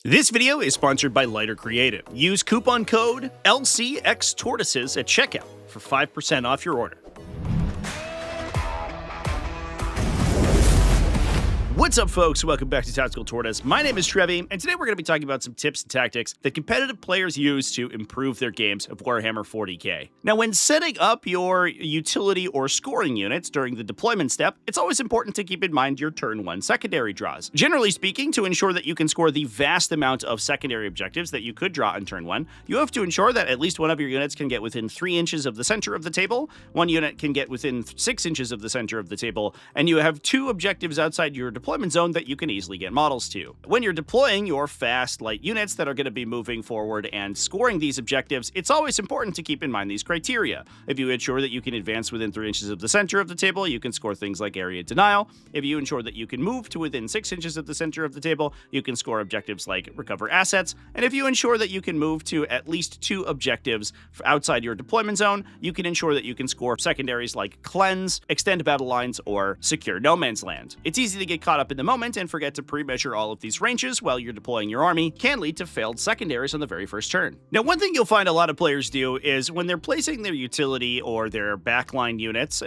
This video is sponsored by Lighter Creative. Use coupon code LCXTortoises at checkout for 5% off your order. What's up, folks? Welcome back to TacticalTortoise. My name is Trevi, and today we're going to be talking about some tips and tactics that competitive players use to improve their games of Warhammer 40k. Now, when setting up your utility or scoring units during the deployment step, it's always important to keep in mind your turn 1 secondary draws. Generally speaking, to ensure that you can score the vast amount of secondary objectives that you could draw on turn 1, you have to ensure that at least one of your units can get within 3 inches of the center of the table, one unit can get within 6 inches of the center of the table, and you have 2 objectives outside your deployment zone that you can easily get models to. When you're deploying your fast, light units that are going to be moving forward and scoring these objectives, it's always important to keep in mind these criteria. If you ensure that you can advance within 3 inches of the center of the table, you can score things like area denial. If you ensure that you can move to within 6 inches of the center of the table, you can score objectives like recover assets. And if you ensure that you can move to at least 2 objectives outside your deployment zone, you can ensure that you can score secondaries like cleanse, extend battle lines, or secure no man's land. It's easy to get caught up in the moment and forget to pre-measure all of these ranges while you're deploying your army, can lead to failed secondaries on the very first turn. Now, one thing you'll find a lot of players do is when they're placing their utility or their backline units,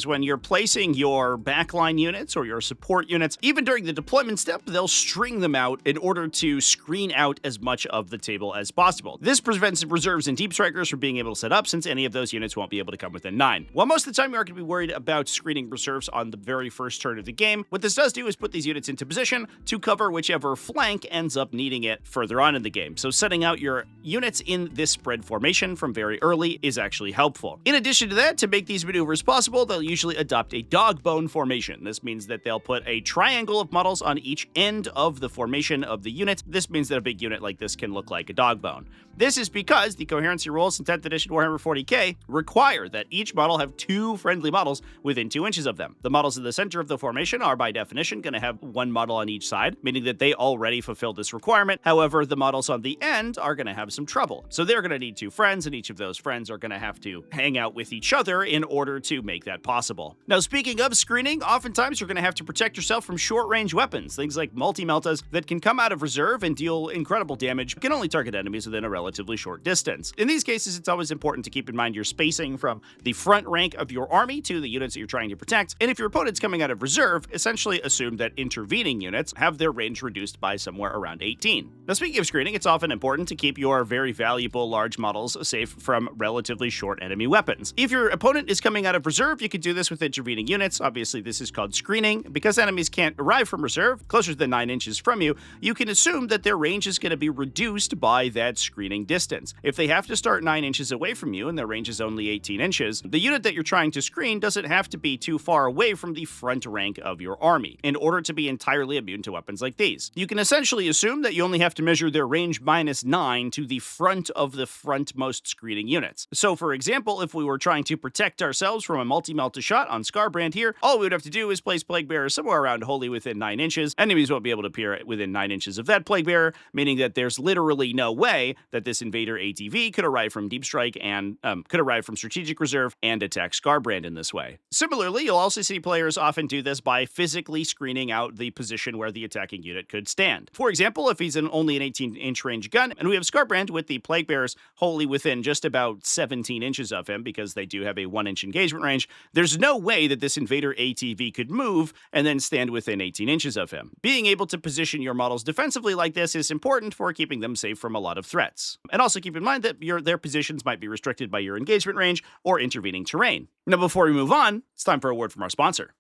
when you're placing your backline units or your support units, even during the deployment step, they'll string them out in order to screen out as much of the table as possible. This prevents reserves and deep strikers from being able to set up, since any of those units won't be able to come within 9. While most of the time you aren't going to be worried about screening reserves on the very first turn of the game, what this does do is put these units into position to cover whichever flank ends up needing it further on in the game. So setting out your units in this spread formation from very early is actually helpful. In addition to that, to make these maneuvers possible, they'll usually adopt a dogbone formation. This means that they'll put a triangle of models on each end of the formation of the unit. This means that a big unit like this can look like a dogbone. This is because the coherency rules in 10th edition Warhammer 40k require that each model have 2 friendly models within 2 inches of them. The models in the center of the formation are by definition going to have 1 model on each side, meaning that they already fulfill this requirement. However, the models on the end are going to have some trouble. So they're going to need 2 friends, and each of those friends are going to have to hang out with each other in order to make that possible. Now, speaking of screening, oftentimes you're going to have to protect yourself from short-range weapons, things like multi-meltas that can come out of reserve and deal incredible damage, can only target enemies within a relatively short distance. In these cases, it's always important to keep in mind your spacing from the front rank of your army to the units that you're trying to protect, and if your opponent's coming out of reserve, essentially assume that intervening units have their range reduced by somewhere around 18. Now, speaking of screening, it's often important to keep your very valuable large models safe from relatively short enemy weapons. If your opponent is coming out of reserve, you can do this with intervening units. Obviously, this is called screening. Because enemies can't arrive from reserve closer than 9 inches from you, you can assume that their range is going to be reduced by that screening distance. If they have to start 9 inches away from you and their range is only 18 inches, the unit that you're trying to screen doesn't have to be too far away from the front rank of your army in order to be entirely immune to weapons like these. You can essentially assume that you only have to measure their range -9 to the front of the frontmost screening units. So, for example, if we were trying to protect ourselves from a multi-melta shot on Scarbrand here, all we would have to do is place Plague Bearer somewhere around wholly within 9 inches. Enemies won't be able to appear within 9 inches of that Plague Bearer, meaning that there's literally no way that this invader ATV could arrive from Deep Strike and could arrive from Strategic Reserve and attack Scarbrand in this way. Similarly, you'll also see players often do this by physically screening out the position where the attacking unit could stand. For example, if he's only an 18-inch range gun, and we have Scarbrand with the Plague Bearers wholly within just about 17 inches of him, because they do have a 1-inch engagement range, there's no way that this invader ATV could move and then stand within 18 inches of him. Being able to position your models defensively like this is important for keeping them safe from a lot of threats. And also keep in mind that their positions might be restricted by your engagement range or intervening terrain. Now, before we move on, it's time for a word from our sponsor.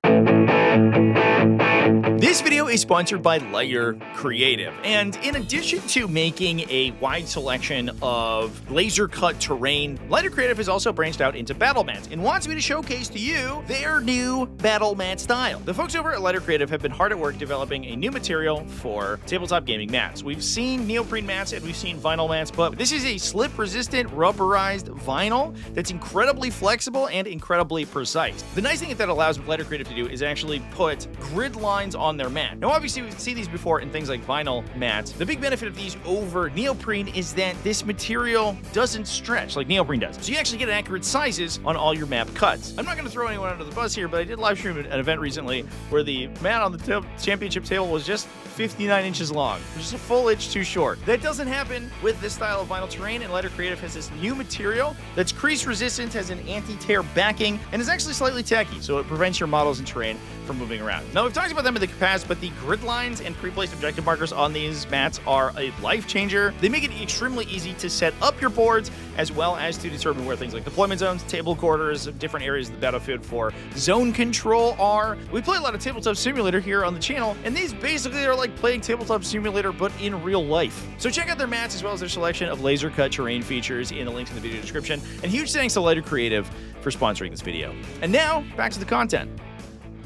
This video is sponsored by Lighter Creative, and in addition to making a wide selection of laser-cut terrain, Lighter Creative has also branched out into battle mats and wants me to showcase to you their new battle mat style. The folks over at Lighter Creative have been hard at work developing a new material for tabletop gaming mats. We've seen neoprene mats and we've seen vinyl mats, but this is a slip-resistant rubberized vinyl that's incredibly flexible and incredibly precise. The nice thing that allows Lighter Creative to do is actually put grid lines on their mat. Now, obviously, we've seen these before in things like vinyl mats. The big benefit of these over neoprene is that this material doesn't stretch like neoprene does. So you actually get accurate sizes on all your map cuts. I'm not going to throw anyone under the bus here, but I did live stream an event recently where the mat on the championship table was just 59 inches long, which is a full inch too short. That doesn't happen with this style of vinyl terrain, and Lighter Creative has this new material that's crease resistant, has an anti-tear backing, and is actually slightly tacky, so it prevents your models in terrain from moving around. Now, we've talked about them in the past, but the grid lines and pre-placed objective markers on these mats are a life changer. They make it extremely easy to set up your boards, as well as to determine where things like deployment zones, table quarters, different areas of the battlefield for zone control are. We play a lot of Tabletop Simulator here on the channel, and these basically are like playing Tabletop Simulator, but in real life. So check out their mats as well as their selection of laser cut terrain features in the links in the video description. And huge thanks to Lighter Creative for sponsoring this video. And now, back to the content.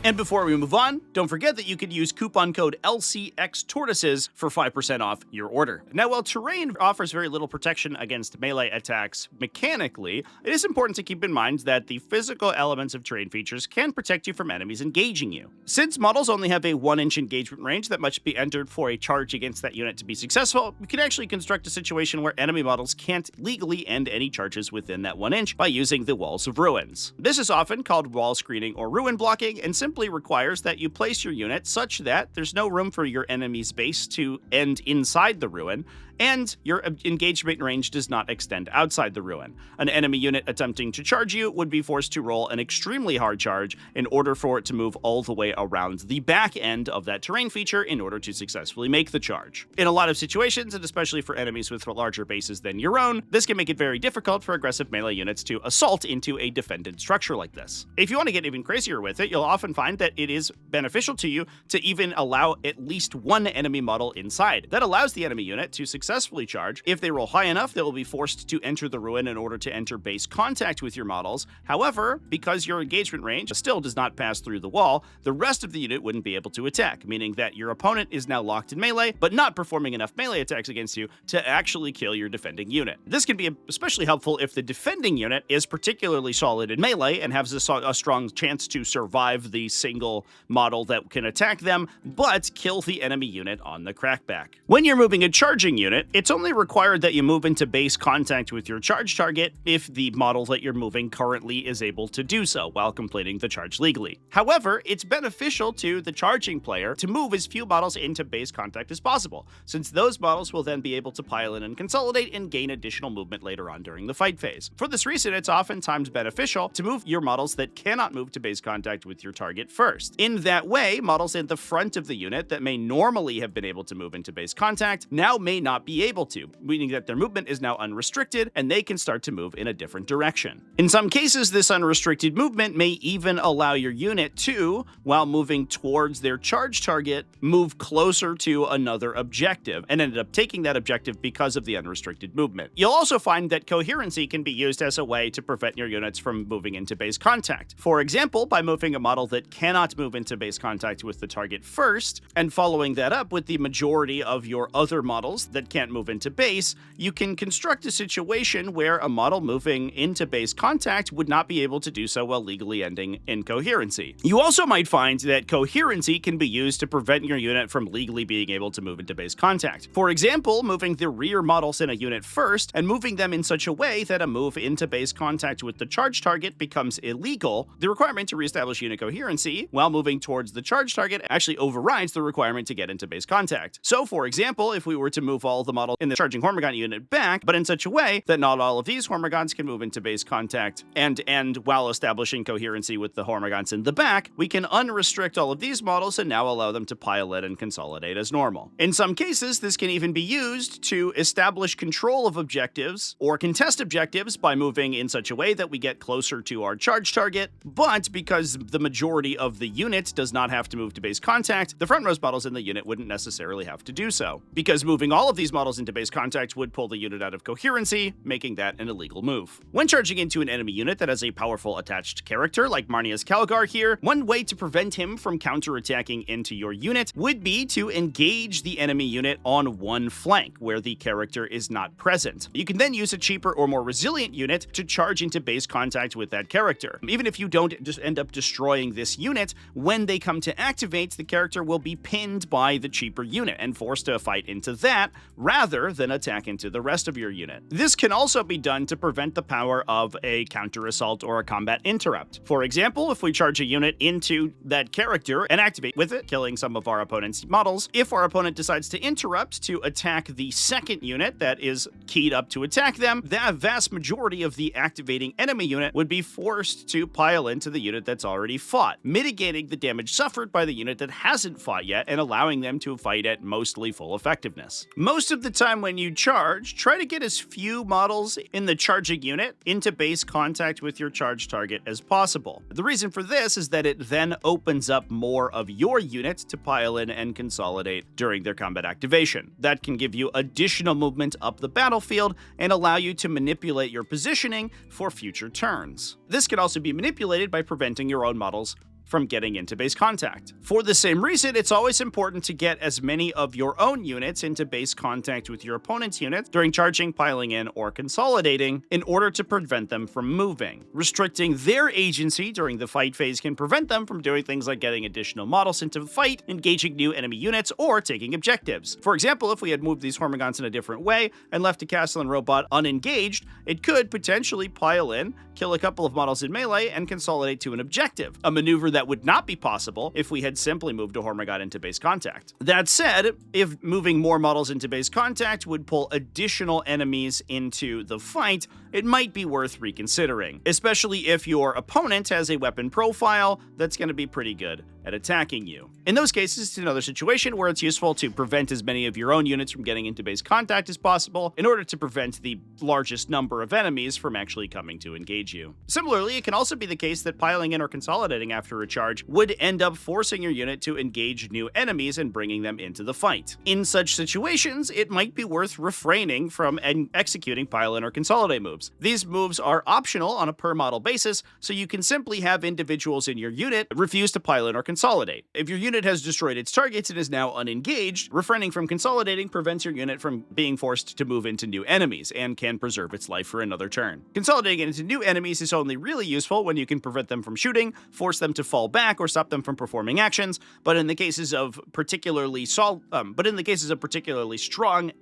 And before we move on, don't forget that you could use coupon code LCXTortoises for 5% off your order. Now, while terrain offers very little protection against melee attacks mechanically, it is important to keep in mind that the physical elements of terrain features can protect you from enemies engaging you. Since models only have a 1-inch engagement range that must be entered for a charge against that unit to be successful, we can actually construct a situation where enemy models can't legally end any charges within that 1 inch by using the Walls of Ruins. This is often called wall screening or ruin blocking, and simply requires that you place your unit such that there's no room for your enemy's base to end inside the ruin, and your engagement range does not extend outside the ruin. An enemy unit attempting to charge you would be forced to roll an extremely hard charge in order for it to move all the way around the back end of that terrain feature in order to successfully make the charge. In a lot of situations, and especially for enemies with larger bases than your own, this can make it very difficult for aggressive melee units to assault into a defended structure like this. If you want to get even crazier with it, you'll often find that it is beneficial to you to even allow at least one enemy model inside. That allows the enemy unit to successfully charge. If they roll high enough, they will be forced to enter the ruin in order to enter base contact with your models. However, because your engagement range still does not pass through the wall, the rest of the unit wouldn't be able to attack, meaning that your opponent is now locked in melee, but not performing enough melee attacks against you to actually kill your defending unit. This can be especially helpful if the defending unit is particularly solid in melee and has a strong chance to survive the single model that can attack them, but kill the enemy unit on the crackback. When you're moving a charging unit, it's only required that you move into base contact with your charge target if the model that you're moving currently is able to do so while completing the charge legally. However, it's beneficial to the charging player to move as few models into base contact as possible, since those models will then be able to pile in and consolidate and gain additional movement later on during the fight phase. For this reason, it's oftentimes beneficial to move your models that cannot move to base contact with your target first. In that way, models in the front of the unit that may normally have been able to move into base contact now may not be able to, meaning that their movement is now unrestricted and they can start to move in a different direction. In some cases, this unrestricted movement may even allow your unit to, while moving towards their charge target, move closer to another objective and ended up taking that objective because of the unrestricted movement. You'll also find that coherency can be used as a way to prevent your units from moving into base contact. For example, by moving a model that cannot move into base contact with the target first, and following that up with the majority of your other models that can't move into base, you can construct a situation where a model moving into base contact would not be able to do so while legally ending in coherency. You also might find that coherency can be used to prevent your unit from legally being able to move into base contact. For example, moving the rear models in a unit first and moving them in such a way that a move into base contact with the charge target becomes illegal. The requirement to reestablish unit coherency while moving towards the charge target actually overrides the requirement to get into base contact. So, for example, if we were to move all the models in the charging Hormigaunt unit back, but in such a way that not all of these Hormigaunts can move into base contact and end while establishing coherency with the Hormigaunts in the back, we can unrestrict all of these models and now allow them to pile in and consolidate as normal. In some cases, this can even be used to establish control of objectives or contest objectives by moving in such a way that we get closer to our charge target, but because the majority of the unit does not have to move to base contact, the frontmost models in the unit wouldn't necessarily have to do so, because moving all of these models into base contact would pull the unit out of coherency, making that an illegal move. When charging into an enemy unit that has a powerful attached character, like Marnia's Calgar here, one way to prevent him from counterattacking into your unit would be to engage the enemy unit on one flank, where the character is not present. You can then use a cheaper or more resilient unit to charge into base contact with that character. Even if you don't just end up destroying this opponent's unit, when they come to activate, the character will be pinned by the cheaper unit and forced to fight into that rather than attack into the rest of your unit. This can also be done to prevent the power of a counter-assault or a combat interrupt. For example, if we charge a unit into that character and activate with it, killing some of our opponent's models, if our opponent decides to interrupt to attack the second unit that is keyed up to attack them, the vast majority of the activating enemy unit would be forced to pile into the unit that's already fought, mitigating the damage suffered by the unit that hasn't fought yet and allowing them to fight at mostly full effectiveness. Most of the time when you charge, try to get as few models in the charging unit into base contact with your charge target as possible. The reason for this is that it then opens up more of your unit to pile in and consolidate during their combat activation. That can give you additional movement up the battlefield and allow you to manipulate your positioning for future turns. This can also be manipulated by preventing your own models from getting into base contact. For the same reason, it's always important to get as many of your own units into base contact with your opponent's units during charging, piling in, or consolidating in order to prevent them from moving. Restricting their agency during the fight phase can prevent them from doing things like getting additional models into the fight, engaging new enemy units, or taking objectives. For example, if we had moved these Hormigons in a different way and left a Castellan robot unengaged, it could potentially pile in, kill a couple of models in melee, and consolidate to an objective, a maneuver that would not be possible if we had simply moved a Hormigon into base contact. That said, if moving more models into base contact would pull additional enemies into the fight, it might be worth reconsidering, especially if your opponent has a weapon profile that's going to be pretty good at attacking you. In those cases, it's another situation where it's useful to prevent as many of your own units from getting into base contact as possible in order to prevent the largest number of enemies from actually coming to engage you. Similarly, it can also be the case that piling in or consolidating after a charge would end up forcing your unit to engage new enemies and bringing them into the fight. In such situations, it might be worth refraining from executing pile in or consolidate moves. These moves are optional on a per model basis, so you can simply have individuals in your unit refuse to pile in or consolidate. If your unit has destroyed its targets and is now unengaged, refraining from consolidating prevents your unit from being forced to move into new enemies and can preserve its life for another turn. Consolidating into new enemies is only really useful when you can prevent them from shooting, force them to fall back, or stop them from performing actions, but in the cases of particularly strong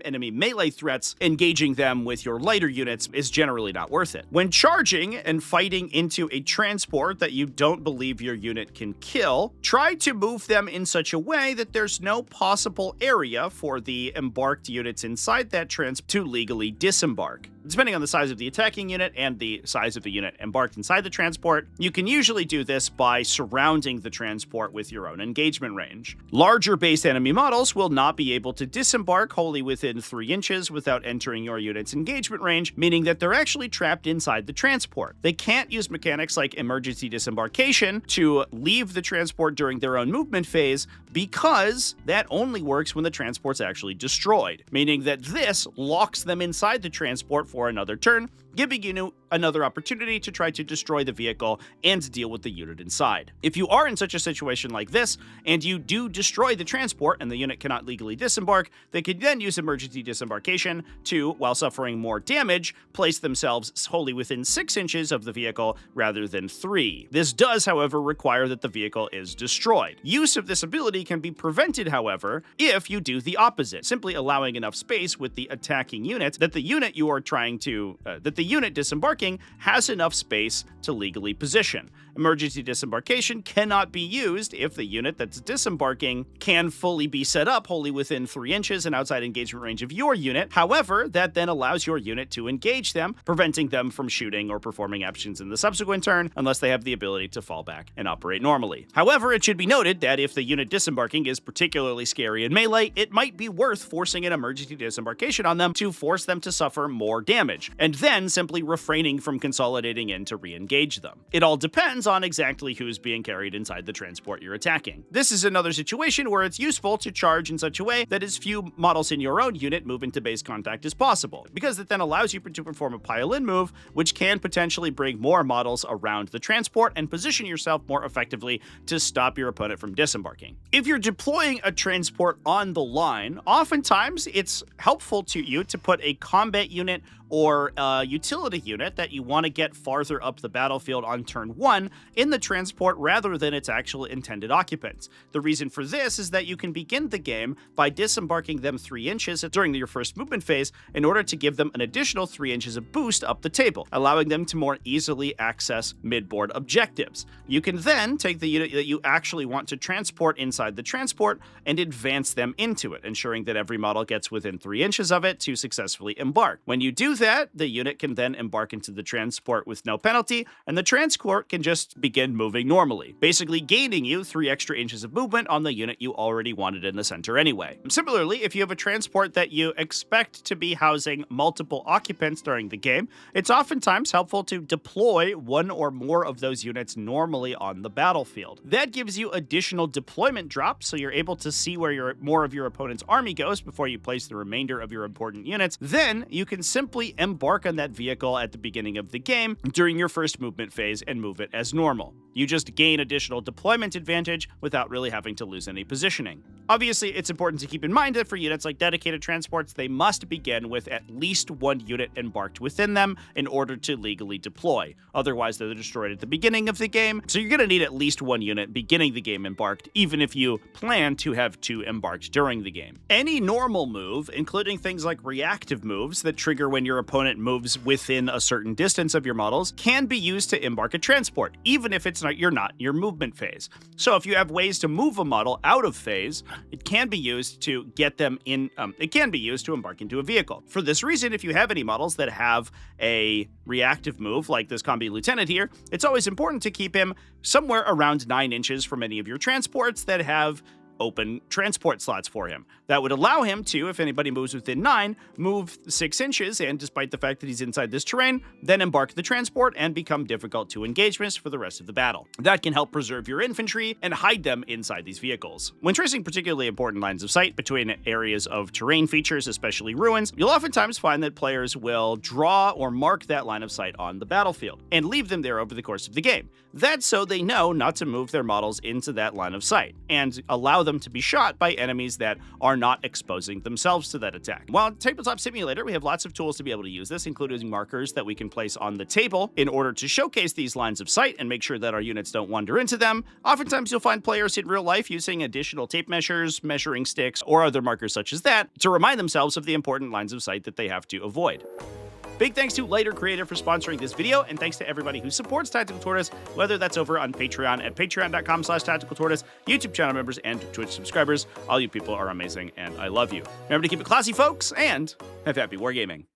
enemy melee threats, engaging them with your lighter units is generally not worth it. When charging and fighting into a transport that you don't believe your unit can kill, try to move them in such a way that there's no possible area for the embarked units inside that transport to legally disembark. Depending on the size of the attacking unit and the size of the unit embarked inside the transport, you can usually do this by surrounding the transport with your own engagement range. Larger base enemy models will not be able to disembark wholly within 3 inches without entering your unit's engagement range, meaning that they're actually trapped inside the transport. They can't use mechanics like emergency disembarkation to leave the transport during their own movement phase, because that only works when the transport's actually destroyed, meaning that this locks them inside the transport for another turn, giving you another opportunity to try to destroy the vehicle and deal with the unit inside. If you are in such a situation like this, and you do destroy the transport and the unit cannot legally disembark, they could then use emergency disembarkation to, while suffering more damage, place themselves wholly within 6 inches of the vehicle rather than 3. This does, however, require that the vehicle is destroyed. Use of this ability can be prevented, however, if you do the opposite, simply allowing enough space with the attacking unit that the unit you are trying to, that the unit disembarking has enough space to legally position. Emergency disembarkation cannot be used if the unit that's disembarking can fully be set up wholly within 3 inches and outside engagement range of your unit. However, that then allows your unit to engage them, preventing them from shooting or performing actions in the subsequent turn unless they have the ability to fall back and operate normally. However, it should be noted that if the unit disembarking is particularly scary in melee, it might be worth forcing an emergency disembarkation on them to force them to suffer more damage, and then simply refraining from consolidating in to re-engage them. It all depends on exactly who's being carried inside the transport you're attacking. This is another situation where it's useful to charge in such a way that as few models in your own unit move into base contact as possible, because it then allows you to perform a pile-in move, which can potentially bring more models around the transport and position yourself more effectively to stop your opponent from disembarking. If you're deploying a transport on the line, oftentimes it's helpful to you to put a combat unit or a utility unit that you want to get farther up the battlefield on turn 1 in the transport rather than its actual intended occupants. The reason for this is that you can begin the game by disembarking them 3 inches during your first movement phase in order to give them an additional 3 inches of boost up the table, allowing them to more easily access mid-board objectives. You can then take the unit that you actually want to transport inside the transport and advance them into it, ensuring that every model gets within 3 inches of it to successfully embark. When you do that, the unit can then embark into the transport with no penalty, and the transport can just begin moving normally, basically gaining you 3 extra inches of movement on the unit you already wanted in the center anyway. Similarly, if you have a transport that you expect to be housing multiple occupants during the game, it's oftentimes helpful to deploy one or more of those units normally on the battlefield. That gives you additional deployment drops, so you're able to see where more of your opponent's army goes before you place the remainder of your important units. Then you can simply embark on that vehicle at the beginning of the game during your first movement phase and move it as normal. You just gain additional deployment advantage without really having to lose any positioning. Obviously, it's important to keep in mind that for units like dedicated transports, they must begin with at least 1 unit embarked within them in order to legally deploy. Otherwise, they're destroyed at the beginning of the game, so you're going to need at least 1 unit beginning the game embarked, even if you plan to have 2 embarked during the game. Any normal move, including things like reactive moves that trigger when your opponent moves within a certain distance of your models, can be used to embark a transport, even if it's not your movement phase. So if you have ways to move a model out of phase, it can be used to get them in, it can be used to embark into a vehicle. For this reason, if you have any models that have a reactive move, like this Combi Lieutenant here, it's always important to keep him somewhere around 9 inches from any of your transports that have open transport slots for him. That would allow him to, if anybody moves within 9, move 6 inches, and despite the fact that he's inside this terrain, then embark the transport and become difficult to engage with for the rest of the battle. That can help preserve your infantry and hide them inside these vehicles. When tracing particularly important lines of sight between areas of terrain features, especially ruins, you'll oftentimes find that players will draw or mark that line of sight on the battlefield and leave them there over the course of the game. That's so they know not to move their models into that line of sight and allow them to be shot by enemies that are not exposing themselves to that attack. While in Tabletop Simulator, we have lots of tools to be able to use this, including markers that we can place on the table in order to showcase these lines of sight and make sure that our units don't wander into them. Oftentimes, you'll find players in real life using additional tape measures, measuring sticks, or other markers such as that to remind themselves of the important lines of sight that they have to avoid. Big thanks to Lighter Creative for sponsoring this video, and thanks to everybody who supports Tactical Tortoise, whether that's over on Patreon at patreon.com/tacticaltortoise, YouTube channel members, and Twitch subscribers. All you people are amazing, and I love you. Remember to keep it classy, folks, and have happy wargaming.